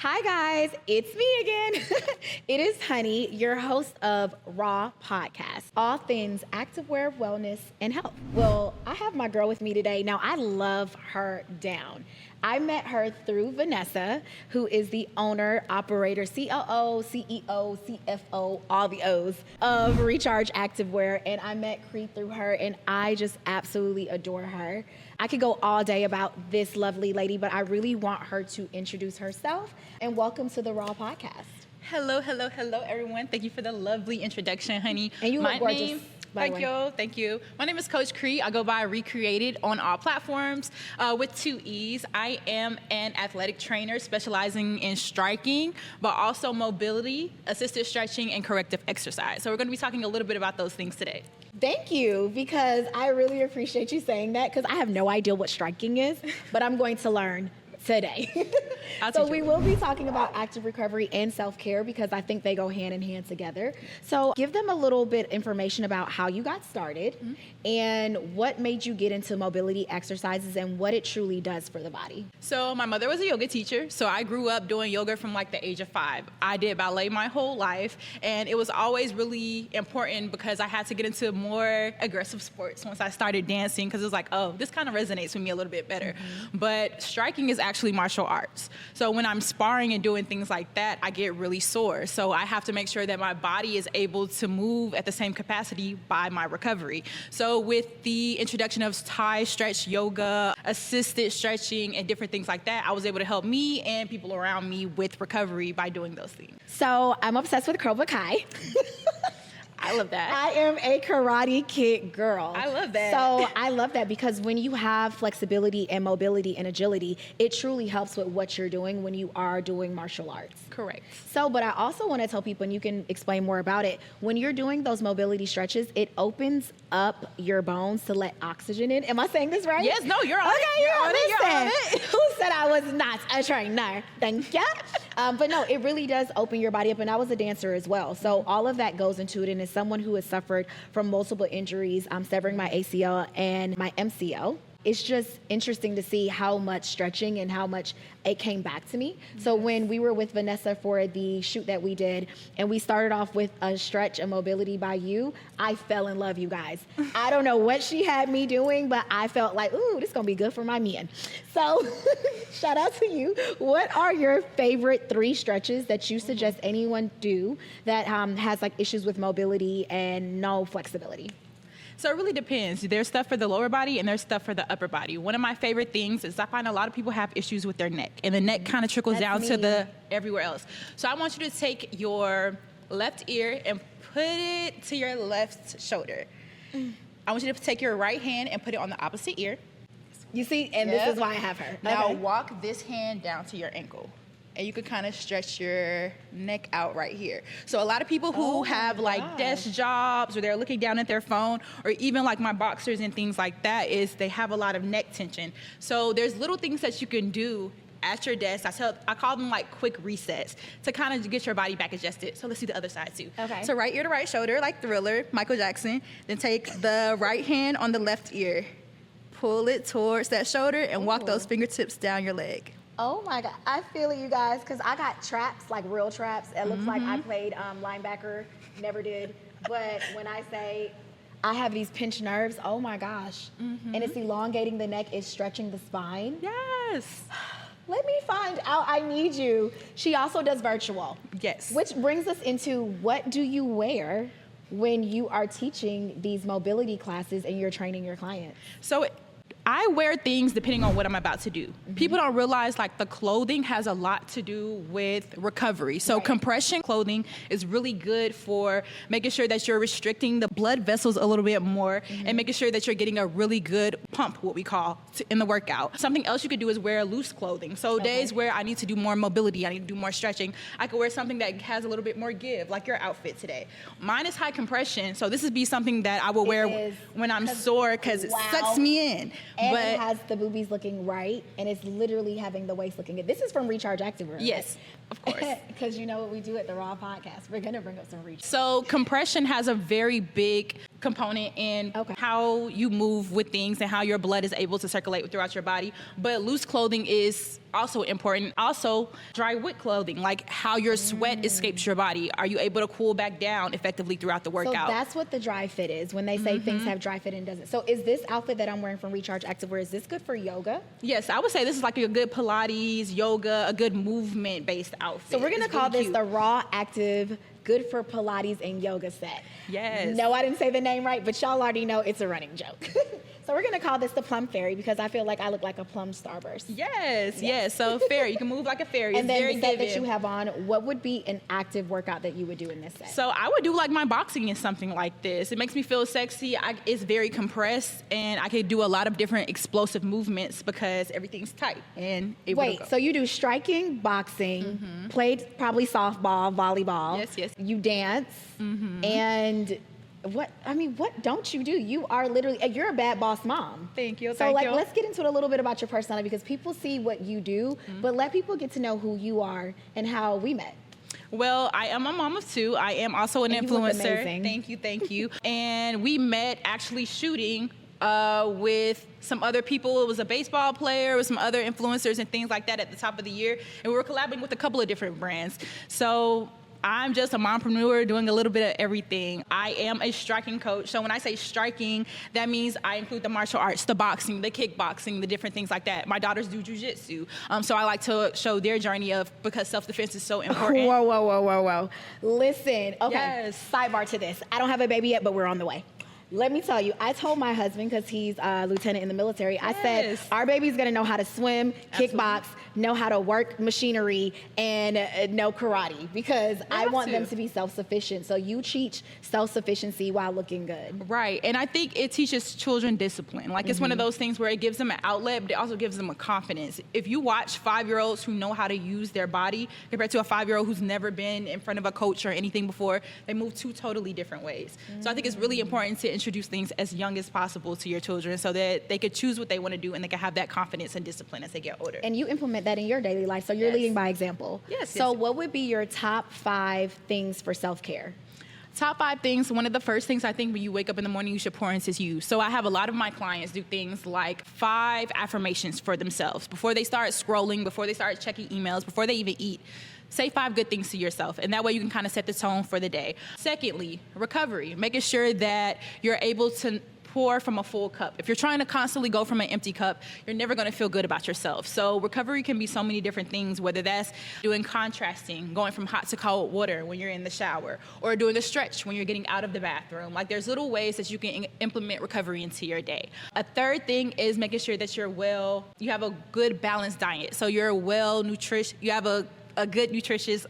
Hi guys, it's me again. It is Honey, your host of R.A.W podcast, all things activewear, wellness, and health. Well, I have my girl with me today. Now, I love her down. I met her through Vanessa, who is the owner, operator, COO, CEO, CFO, all the O's of Recharge Activewear. And I met Cree through her, and I just absolutely adore her. I could go all day about this lovely lady, but I really want her to introduce herself. And welcome to the R.A.W podcast. Hello, everyone. Thank you for the lovely introduction, Honey. And you look gorgeous. Thank you. My name is Coach Cree. I go by Recreated on all platforms with 2 E's. I am an athletic trainer specializing in striking, but also mobility, assisted stretching, and corrective exercise. So we're going to be talking a little bit about those things today. Thank you, because I really appreciate you saying that, because I have no idea what striking is, but I'm going to learn today. So we will be talking about active recovery and self-care, because I think they go hand in hand together. So give them a little bit information about how you got started and what made you get into mobility exercises and what it truly does for the body. So my mother was a yoga teacher, so I grew up doing yoga from like the age of 5. I did ballet my whole life, and it was always really important because I had to get into more aggressive sports once I started dancing, because it was like, oh, this kind of resonates with me a little bit better. But striking is actually martial arts. So when I'm sparring and doing things like that, I get really sore. So I have to make sure that my body is able to move at the same capacity by my recovery. So with the introduction of Thai stretch yoga, assisted stretching, and different things like that, I was able to help me and people around me with recovery by doing those things. So I'm obsessed with Cobra Kai. I love that. I am a Karate Kid girl. I love that. So I love that, because when you have flexibility and mobility and agility, it truly helps with what you're doing when you are doing martial arts. Correct. So, but I also want to tell people, and you can explain more about it, when you're doing those mobility stretches, it opens up your bones to let oxygen in. Am I saying this right? Yes, no, you're on okay, it. You're on it. Who said I was not a trainer? Thank you. But no, it really does open your body up, and I was a dancer as well. So all of that goes into it, and as someone who has suffered from multiple injuries, I'm severing my ACL and my MCL. It's just interesting to see how much stretching and how much it came back to me. So when we were with Vanessa for the shoot that we did, and we started off with a stretch and mobility by you, I fell in love, you guys. I don't know what she had me doing, but I felt like, ooh, this is gonna be good for my men. So shout out to you. What are your favorite 3 stretches that you suggest anyone do that has like issues with mobility and no flexibility? So it really depends. There's stuff for the lower body and there's stuff for the upper body. One of my favorite things is I find a lot of people have issues with their neck, and the neck kind of trickles down to the everywhere else. So I want you to take your left ear and put it to your left shoulder. I want you to take your right hand and put it on the opposite ear. You see, and this is why I have her. Now walk this hand down to your ankle. And you could kind of stretch your neck out right here. So a lot of people who have like desk jobs, or they're looking down at their phone, or even like my boxers and things like that, is they have a lot of neck tension. So there's little things that you can do at your desk. I call them like quick resets to kind of get your body back adjusted. So let's do the other side too. Okay. So right ear to right shoulder, like Thriller, Michael Jackson. Then take the right hand on the left ear, pull it towards that shoulder, and walk those fingertips down your leg. Oh my God, I feel it, you guys, because I got traps, like real traps. It looks like I played linebacker, never did. But when I say I have these pinched nerves, oh my gosh. And it's elongating the neck, it's stretching the spine. Yes. Let me find out, I need you. She also does virtual. Yes. Which brings us into, what do you wear when you are teaching these mobility classes and you're training your clients? So I wear things depending on what I'm about to do. People don't realize like the clothing has a lot to do with recovery. So compression clothing is really good for making sure that you're restricting the blood vessels a little bit more and making sure that you're getting a really good pump, what we call, in the workout. Something else you could do is wear loose clothing. So days where I need to do more mobility, I need to do more stretching, I could wear something that has a little bit more give, like your outfit today. Mine is high compression, so this would be something that I will wear when I'm sore, because it sucks me in. And it has the boobies looking right, and it's literally having the waist looking good. This is from Recharge Activewear. Yes, of course. Because you know what we do at the R.A.W podcast. We're going to bring up some Recharge. So compression has a very big component in Okay. how you move with things and how your blood is able to circulate throughout your body. But loose clothing is also important. Also, dry wet clothing, like how your sweat escapes your body. Are you able to cool back down effectively throughout the So workout? that's what the dry fit is when they say things have dry fit and doesn't. So is this outfit that I'm wearing from Recharge Activewear, is this good for yoga? Yes, I would say this is like a good Pilates, yoga, a good movement-based outfit. So we're gonna It's call really this cute. the Raw Active Good for Pilates and Yoga set. Yes. No, I didn't say the name right, but y'all already know it's a running joke. So we're gonna call this the Plum Fairy because I feel like I look like a plum starburst. Yes. So fairy, you can move like a fairy. And It's then very the set that giving. you have on, what would be an active workout that you would do in this set? So I would do like my boxing in something like this. It makes me feel sexy. It's very compressed, and I could do a lot of different explosive movements because everything's tight and able to Wait, go. so you do striking, boxing, played probably softball, volleyball. Yes. You dance, and what don't you do? You are literally, you're a bad boss mom. Thank you. So let's get into it a little bit about your personality because people see what you do, but let people get to know who you are and how we met. Well, I am a mom of two. I am also an And you look influencer. amazing. Thank you. And we met actually shooting with some other people. It was a baseball player, with some other influencers and things like that at the top of the year. And we were collaborating with a couple of different brands. So I'm just a mompreneur doing a little bit of everything. I am a striking coach. So when I say striking, that means I include the martial arts, the boxing, the kickboxing, the different things like that. My daughters do jujitsu. So I like to show their journey of, because self-defense is so important. Whoa. Listen, okay, Yes. sidebar to this. I don't have a baby yet, but we're on the way. Let me tell you, I told my husband, because he's a lieutenant in the military, I said, Yes. our baby's gonna know how to swim, kickbox, know how to work machinery, and know karate, because I have want to. them to be self-sufficient. So you teach self-sufficiency while looking good. Right, and I think it teaches children discipline. Like it's one of those things where it gives them an outlet, but it also gives them a confidence. If you watch 5-year-olds who know how to use their body compared to a 5-year-old who's never been in front of a coach or anything before, they move two totally different ways. So I think it's really important to introduce things as young as possible to your children so that they could choose what they want to do and they can have that confidence and discipline as they get older. And you implement that in your daily life, so you're Yes. leading by example. Yes, So yes. what would be your top 5 things for self-care? Top 5 things. One of the first things I think when you wake up in the morning, you should pour into you. So I have a lot of my clients do things like 5 affirmations for themselves. Before they start scrolling, before they start checking emails, before they even eat, say 5 good things to yourself. And that way you can kind of set the tone for the day. Secondly, recovery. Making sure that you're able to pour from a full cup. If you're trying to constantly go from an empty cup, you're never going to feel good about yourself. So recovery can be so many different things, whether that's doing contrasting, going from hot to cold water when you're in the shower, or doing a stretch when you're getting out of the bathroom. Like there's little ways that you can implement recovery into your day. A third thing is making sure that you have a good balanced diet. So you're well nutritious, you have a good nutritious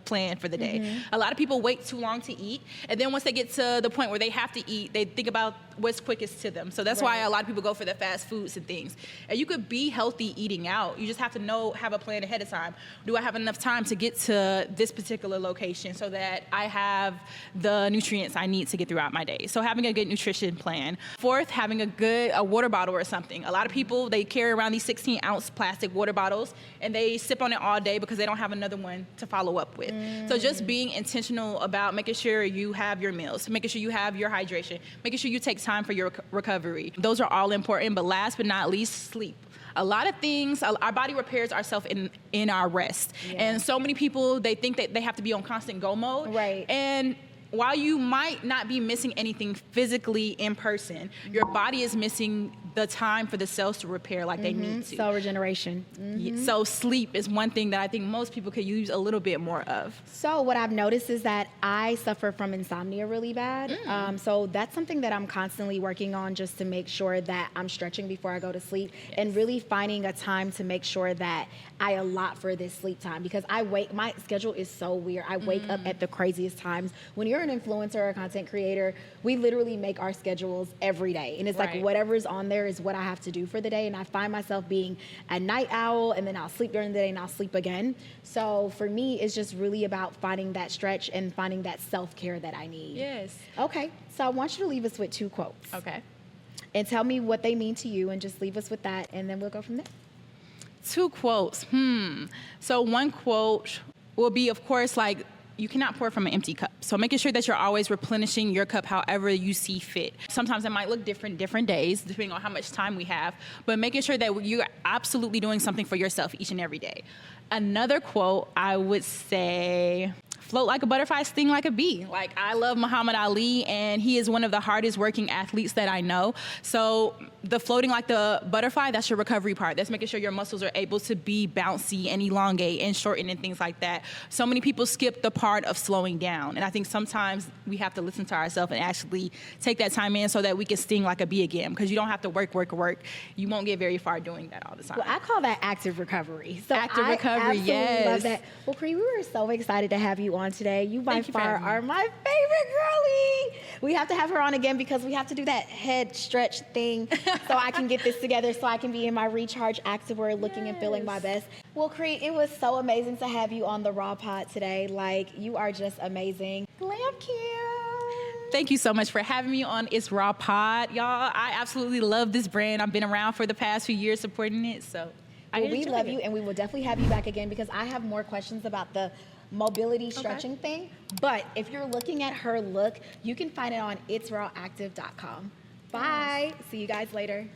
plan for the day. A lot of people wait too long to eat, and then once they get to the point where they have to eat, they think about what's quickest to them. So that's why a lot of people go for the fast foods and things. And you could be healthy eating out. You just have to have a plan ahead of time. Do I have enough time to get to this particular location so that I have the nutrients I need to get throughout my day? So having a good nutrition plan. Fourth, having a water bottle or something. A lot of people, they carry around these 16-ounce plastic water bottles, and they sip on it all day because they don't have another one to follow up with. So just being intentional about making sure you have your meals, making sure you have your hydration, making sure you take time for your recovery. Those are all important, but last but not least, sleep. A lot of things, our body repairs ourselves in our rest. And so many people, they think that they have to be on constant go mode. Right. And while you might not be missing anything physically in person, your body is missing the time for the cells to repair like they need to. Cell regeneration. So sleep is one thing that I think most people could use a little bit more of. So what I've noticed is that I suffer from insomnia really bad. So that's something that I'm constantly working on, just to make sure that I'm stretching before I go to sleep and really finding a time to make sure that I allot for this sleep time, because my schedule is so weird. I wake up at the craziest times. When you're an influencer or a content creator, we literally make our schedules every day. And it's like whatever's on there is what I have to do for the day. And I find myself being a night owl, and then I'll sleep during the day and I'll sleep again. So for me, it's just really about finding that stretch and finding that self-care that I need. Yes. Okay, so I want you to leave us with 2 quotes. Okay. And tell me what they mean to you, and just leave us with that, and then we'll go from there. 2 quotes. So one quote will be, of course, like, you cannot pour from an empty cup. So making sure that you're always replenishing your cup however you see fit. Sometimes it might look different days, depending on how much time we have, but making sure that you're absolutely doing something for yourself each and every day. Another quote, I would say, float like a butterfly, sting like a bee. Like, I love Muhammad Ali, and he is one of the hardest working athletes that I know. So the floating like the butterfly, that's your recovery part. That's making sure your muscles are able to be bouncy and elongate and shorten and things like that. So many people skip the part of slowing down. And I think sometimes we have to listen to ourselves and actually take that time in so that we can sting like a bee again, because you don't have to work. You won't get very far doing that all the time. Well, I call that active recovery. So Active recovery, yes. yes. Love that. Well, Cree, we were so excited to have you on today. You by Thank you for far having me. are my favorite girlie. We have to have her on again because we have to do that head stretch thing so I can get this together, so I can be in my recharge activewear looking and feeling my best. Well, Cree, it was so amazing to have you on the Raw Pod today. Like, you are just amazing. Glam cute. Thank you so much for having me on It's Raw Pod. Y'all, I absolutely love this brand. I've been around for the past few years supporting it, so I Well, we enjoyed love it. you, and we will definitely have you back again because I have more questions about the mobility stretching thing. But if you're looking at her look, you can find it on itsrawactive.com. Bye. See you guys later.